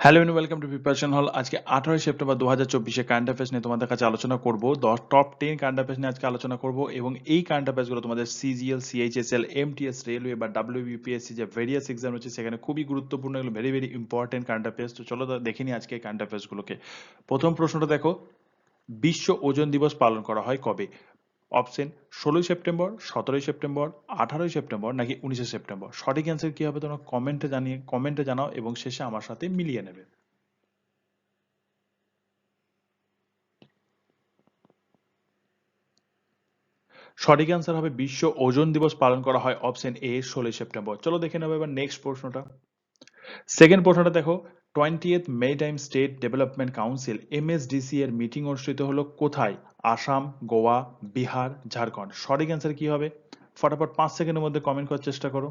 Hello and welcome to Preparation Hall. আজকে 18 September 2024 current affairs নিয়ে তোমাদের কাছে আলোচনা করব। টপ 10 কারেন্ট অ্যাফেয়ার্স নিয়ে আজকে আলোচনা করব এবং এই কারেন্ট অ্যাফেয়ার্স গুলো তোমাদের সিজিএল, সিএইচএসএল, এমটিএস, রেলওয়ে বা ডাব্লিউবিপিএসসি যে ভেরিয়াস এক্সাম হচ্ছে সেখানে খুবই গুরুত্বপূর্ণ, এগুলো very very important current affairs. তো চলো দেখে নিই আজকে কারেন্ট অ্যাফেয়ার্স গুলোকে। প্রথম প্রশ্নটা দেখো, বিশ্ব ওজন দিবস পালন করা হয় কবে? অপশন 16 সেপ্টেম্বর, 17 সেপ্টেম্বর, 18 সেপ্টেম্বর নাকি 19 সেপ্টেম্বর। সঠিক অ্যান্সার কি হবে তোমরা কমেন্টে জানাও এবং শেষে আমার সাথে মিলিয়ে নেবে। সঠিক অ্যান্সার হবে বিশ্ব ওজোন দিবস পালন করা হয় অপশন এ 16 সেপ্টেম্বর। চলো দেখে নেবো এবার নেক্সট প্রশ্নটা। সেকেন্ড প্রশ্নটা দেখো, 20th maritime state development council MSDC এর মিটিং অনুষ্ঠিত হলো কোথায়? আসাম, গোয়া, বিহার, ঝাড়খণ্ড। সঠিক অ্যান্সার কি হবে? ফটাফট 5 সেকেন্ডের মধ্যে কমেন্ট করার চেষ্টা করো।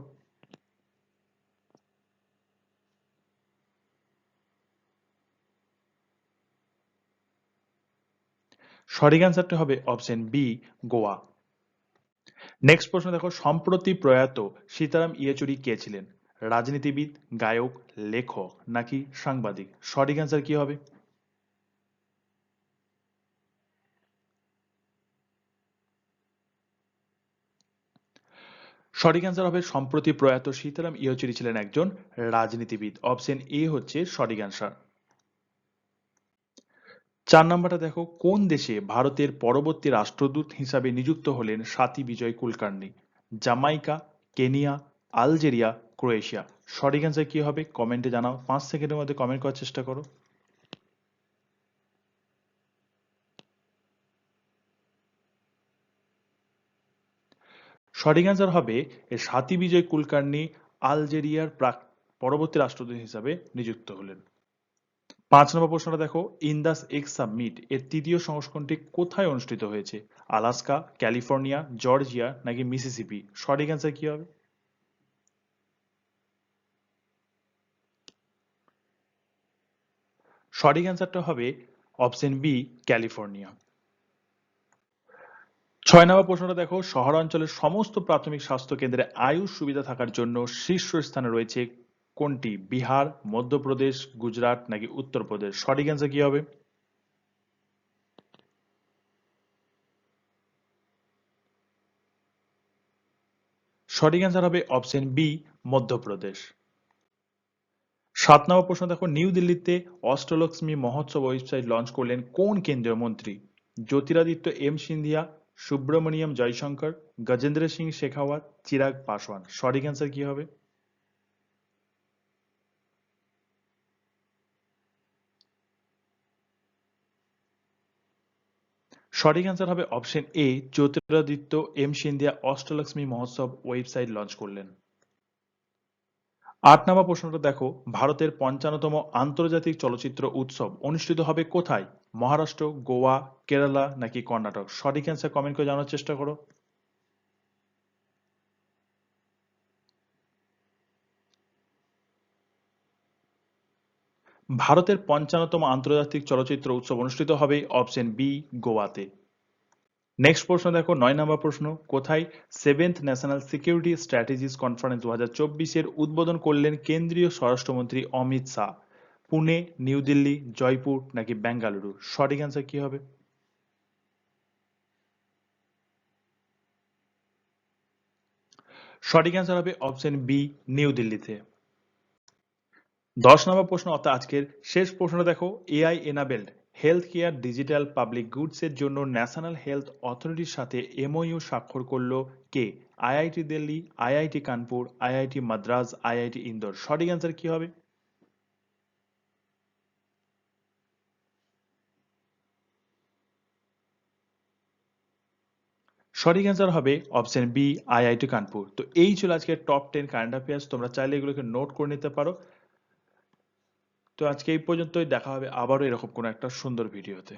সঠিক অ্যান্সারটা হবে অপশন বি, গোয়া। নেক্সট প্রশ্ন দেখো, সম্প্রতি প্রয়াত সীতারাম ইয়েচুরি কে ছিলেন? রাজনীতিবিদ, গায়ক, লেখক নাকি সাংবাদিক। সঠিক অ্যান্সার কি হবে? সঠিক অ্যান্সার হবে সম্প্রতি প্রয়াত সীতারাম ইয়েচুরি ছিলেন একজন রাজনীতিবিদ। অপশন এ হচ্ছে সঠিক অ্যান্সার। 4 নম্বরটা দেখো, কোন দেশে ভারতের পরবর্তী রাষ্ট্রদূত হিসাবে নিযুক্ত হলেন Swati Vijay Kulkarni? Jamaica, Kenya, Algeria, Croatia. সঠিক অ্যান্সার কি হবে কমেন্টে জানাও। 5 সেকেন্ডের মধ্যে কমেন্ট করার চেষ্টা করো। সঠিক অ্যান্সার হবে স্বাতী বিজয় কুলকার্নি আলজেরিয়ার পরবর্তী রাষ্ট্রদূত হিসাবে নিযুক্ত হলেন। 5 নম্বর প্রশ্নটা দেখো, ইন্দাস এক্স সাবমিট এর তৃতীয় সংস্করণটি কোথায় অনুষ্ঠিত হয়েছে? আলাস্কা, ক্যালিফোর্নিয়া, জর্জিয়া নাকি মিসিসিপি। সঠিক অ্যান্সার কি হবে? সঠিক অ্যান্সারটা হবে অপশন বি, ক্যালিফোর্নিয়া। 6 নম্বর প্রশ্নটা দেখো, শহরাঞ্চলের সমস্ত প্রাথমিক স্বাস্থ্য কেন্দ্রে আয়ুষ সুবিধা থাকার জন্য শীর্ষস্থানে রয়েছে কোনটি? বিহার, মধ্যপ্রদেশ, গুজরাট নাকি উত্তরপ্রদেশ। সঠিক অ্যান্সার কি হবে? সঠিক অ্যান্সার হবে অপশন বি, মধ্যপ্রদেশ। 7 নম্বর প্রশ্ন দেখো, নিউ দিল্লিতে অষ্টলক্ষ্মী মহোৎসব ওয়েবসাইট লঞ্চ করলেন কোন কেন্দ্রীয় মন্ত্রী? জ্যোতিরাদিত্য এম সিন্ধিয়া, সুব্রমণিয়ম জয়শঙ্কর, গজেন্দ্র সিং শেখাওয়াত, চিরাগ পাসওয়ান। সঠিক অ্যান্সার কি হবে? সঠিক অ্যান্সার হবে option A, Jyotiraditya M Scindia Ashtalakshmi Mahotsav website launch করলেন। 8 নম্বর প্রশ্নটা দেখো, ভারতের 55তম আন্তর্জাতিক চলচ্চিত্র উৎসব অনুষ্ঠিত হবে কোথায়? মহারাষ্ট্র, গোয়া, কেরালা নাকি কর্ণাটক। সঠিক অ্যান্সার কমেন্ট করে জানার চেষ্টা করো। ভারতের 55তম আন্তর্জাতিক চলচ্চিত্র উৎসব অনুষ্ঠিত হবে অপশন বি, গোয়াতে। নেক্সট প্রশ্ন দেখো, 9 নম্বর প্রশ্ন, কোথায় seventh national security strategies conference 2024 উদ্বোধন করলেন কেন্দ্রীয় স্বরাষ্ট্রমন্ত্রী অমিত শাহ? পুনে, নিউ দিল্লি, জয়পুর নাকি বেঙ্গালুরু। সঠিক অ্যান্সার কি হবে? সঠিক অ্যান্সার হবে অপশন বি, নিউ দিল্লিতে। 10 নম্বর প্রশ্ন অর্থাৎ আজকের শেষ প্রশ্নটা দেখো, AI enabled health care digital public goods এর জন্য ন্যাশনাল হেলথ অথরিটির সাথে এমওইউ স্বাক্ষর করলো কে? IIT Delhi, IIT Kanpur, IIT Madras, IIT Indore. সঠিক অ্যান্সার কি হবে? সঠিক অ্যান্সার হবে অপশন বি, আইআইটি কানপুর। তো এই ছিল আজকের টপ 10 কারেন্ট অ্যাফেয়ার্স, তোমরা চাইলে এগুলোকে নোট করে নিতে পারো। তো আজকে এই পর্যন্তই, দেখা হবে আবারও এরকম কোনো একটা সুন্দর ভিডিওতে।